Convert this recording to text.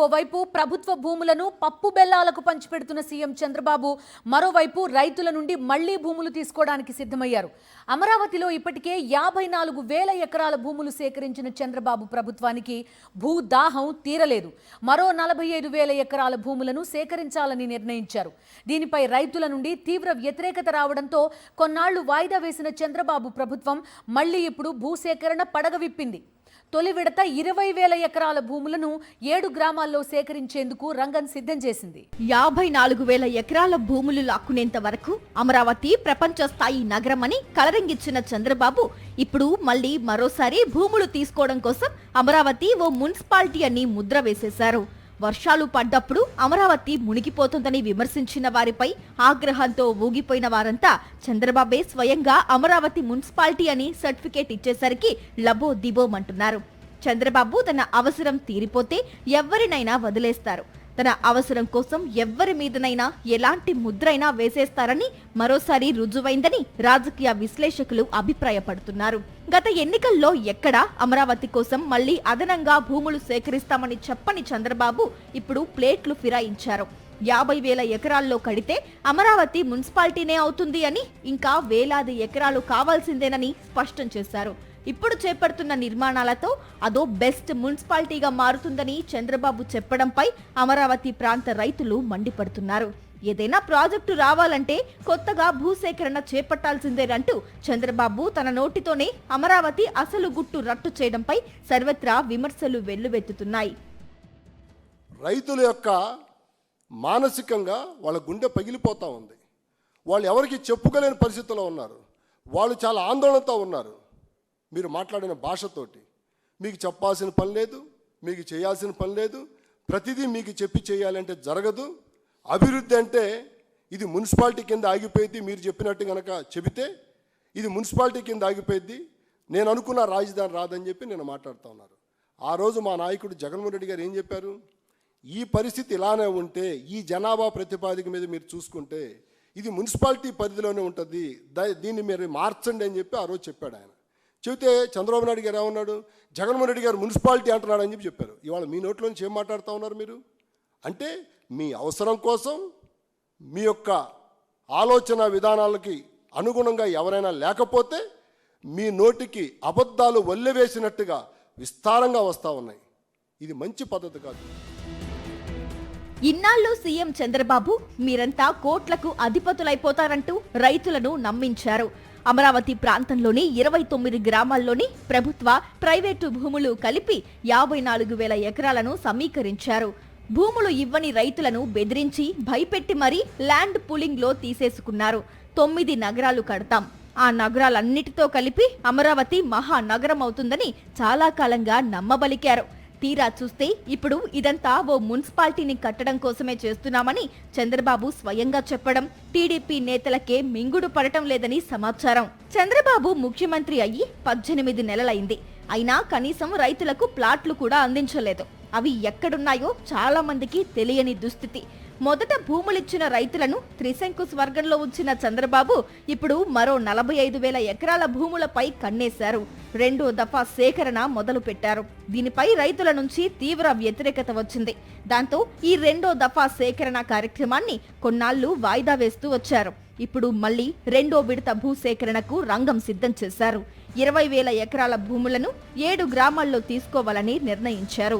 ఓవైపు ప్రభుత్వ భూములను పప్పు బెల్లాలకు పంచిపెడుతున్న సీఎం చంద్రబాబు మరోవైపు రైతుల నుండి మళ్లీ భూములు తీసుకోవడానికి సిద్ధమయ్యారు. అమరావతిలో ఇప్పటికే 54,000 ఎకరాల భూములు సేకరించిన చంద్రబాబు ప్రభుత్వానికి భూదాహం తీరలేదు. మరో 45,000 ఎకరాల భూములను సేకరించాలని నిర్ణయించారు. దీనిపై రైతుల నుండి తీవ్ర వ్యతిరేకత రావడంతో కొన్నాళ్లు వాయిదా వేసిన చంద్రబాబు ప్రభుత్వం మళ్లీ ఇప్పుడు భూసేకరణ పడగ విప్పింది. తొలి విడత 20,000 ఎకరాల భూములను 7 గ్రామాల్లో సేకరించేందుకు రంగం సిద్ధం చేసింది. 54,000 ఎకరాల భూములు లాక్కునేంత వరకు అమరావతి ప్రపంచ స్థాయి నగరమని కలరింగిచ్చిన చంద్రబాబు ఇప్పుడు మళ్లీ మరోసారి భూములు తీసుకోవడం కోసం అమరావతి ఓ మున్సిపాలిటీ అని ముద్ర వేసేశారు. వర్షాలు పడ్డప్పుడు అమరావతి మునిగిపోతుందని విమర్శించిన వారిపై ఆగ్రహంతో ఊగిపోయిన వారంతా చంద్రబాబే స్వయంగా అమరావతి మున్సిపాలిటీ అని సర్టిఫికేట్ ఇచ్చేసరికి లబో దిబోమంటున్నారు. చంద్రబాబు తన అవసరం తీరిపోతే ఎవరినైనా వదిలేస్తారు, తన అవసరం కోసం ఎవ్వరి మీదనైనా ఎలాంటి ముద్రైనా వేసేస్తారని మరోసారి రుజువైందని రాజకీయ విశ్లేషకులు అభిప్రాయపడుతున్నారు. గత ఎన్నికల్లో ఎక్కడా అమరావతి కోసం మళ్లీ అదనంగా భూములు సేకరిస్తామని చెప్పని చంద్రబాబు ఇప్పుడు ప్లేట్లు ఫిరాయించారు. 50,000 ఎకరాల్లో కడితే అమరావతి మున్సిపాలిటీనే అవుతుంది అని, ఇంకా వేలాది ఎకరాలు కావాల్సిందేనని స్పష్టం చేశారు. ఇప్పుడు చేపడుతున్న నిర్మాణాలతో అదో బెస్ట్ మున్సిపాలిటీగా మారుతుందని చంద్రబాబు చెప్పడంపై అమరావతి ప్రాంత రైతులు మండిపడుతున్నారు. ఏదైనా ప్రాజెక్టు రావాలంటే కొత్తగా భూసేకరణ చేపట్టాల్సిందేనంటూ చంద్రబాబు తన నోటితోనే అమరావతి అసలు గుట్టు రట్టు చేయడంపై సర్వత్రా విమర్శలు వెల్లువెత్తుతున్నాయి. రైతుల యొక్క మానసికంగా వాళ్ళ గుండె పగిలిపోతూ ఉంది. వాళ్ళు ఎవరికి చెప్పుకోలేని పరిస్థితుల్లో ఉన్నారు. వాళ్ళు చాలా ఆందోళనతో ఉన్నారు. మీరు మాట్లాడిన భాషతోటి మీకు చెప్పాల్సిన పని లేదు, మీకు చేయాల్సిన పని లేదు. ప్రతిదీ మీకు చెప్పి చేయాలంటే జరగదు. అభివృద్ధి అంటే ఇది మున్సిపాలిటీ కింద ఆగిపోయింది. మీరు చెప్పినట్టు కనుక చెబితే ఇది మున్సిపాలిటీ కింద ఆగిపోయింది, నేను అనుకున్న రాజధాని రాదని చెప్పి నేను మాట్లాడుతూ ఉన్నారు. ఆ రోజు మా నాయకుడు జగన్మోహన్ రెడ్డి గారు ఏం చెప్పారు? ఈ పరిస్థితి ఇలానే ఉంటే, ఈ జనాభా ప్రతిపాదిక మీద మీరు చూసుకుంటే ఇది మున్సిపాలిటీ పరిధిలోనే ఉంటుంది, దీన్ని మీరు మార్చండి అని చెప్పి ఆ రోజు చెప్పాడు ఆయన. చెబితే చంద్రబాబు నాయుడు గారు ఏమన్నాడు? జగన్మోహన్ రెడ్డి గారు మున్సిపాలిటీ అంటున్నాడు అని చెప్పి చెప్పారు. ఇవాళ మీ నోట్లో నుంచి ఏం మాట్లాడుతూ ఉన్నారు మీరు? అంటే మీ అవసరం కోసం మీ యొక్క ఆలోచన విధానాలకి అనుగుణంగా ఎవరైనా లేకపోతే మీ నోటికి అబద్ధాలు వల్లెవేసినట్టుగా విస్తారంగా వస్తూ ఉన్నాయి. ఇది మంచి పద్ధతి కాదు. ఇన్నాళ్ళు సీఎం చంద్రబాబు మీరంతా కోట్లకు అధిపతులైపోతారంటూ రైతులను నమ్మించారు. అమరావతి ప్రాంతంలోని 29 గ్రామాల్లోని ప్రభుత్వ, ప్రైవేటు భూములు కలిపి 54,000 ఎకరాలను సమీకరించారు. భూములు ఇవ్వని రైతులను బెదిరించి భయపెట్టి మరీ ల్యాండ్ పూలింగ్లో తీసేసుకున్నారు. 9 నగరాలు కడతాం, ఆ నగరాలన్నిటితో కలిపి అమరావతి మహానగరం అవుతుందని చాలా కాలంగా నమ్మబలికారు. తీరా చూస్తే ఇప్పుడు ఇదంతా ఓ మున్సిపాలిటీని కట్టడం కోసమే చేస్తున్నామని చంద్రబాబు స్వయంగా చెప్పడం టీడీపీ నేతలకే మింగుడు పడటం లేదని సమాచారం. చంద్రబాబు ముఖ్యమంత్రి అయ్యి 18 నెలలైంది. అయినా కనీసం రైతులకు ప్లాట్లు కూడా అందించలేదు. అవి ఎక్కడున్నాయో చాలా మందికి తెలియని దుస్థితి. మొదట భూములిచ్చిన రైతులను త్రిశంకు స్వర్గంలో ఉంచిన చంద్రబాబు ఇప్పుడు మరో 45,000 ఎకరాల భూములపై కన్నేశారు. రెండో దఫా సేకరణ మొదలు పెట్టారు. దీనిపై రైతుల నుంచి తీవ్ర వ్యతిరేకత వచ్చింది. దాంతో ఈ రెండో దఫా సేకరణ కార్యక్రమాన్ని కొన్నాళ్లు వాయిదా వేస్తూ వచ్చారు. ఇప్పుడు మళ్లీ రెండో విడత భూసేకరణకు రంగం సిద్ధం చేశారు. 20,000 ఎకరాల భూములను 7 గ్రామాల్లో తీసుకోవాలని నిర్ణయించారు.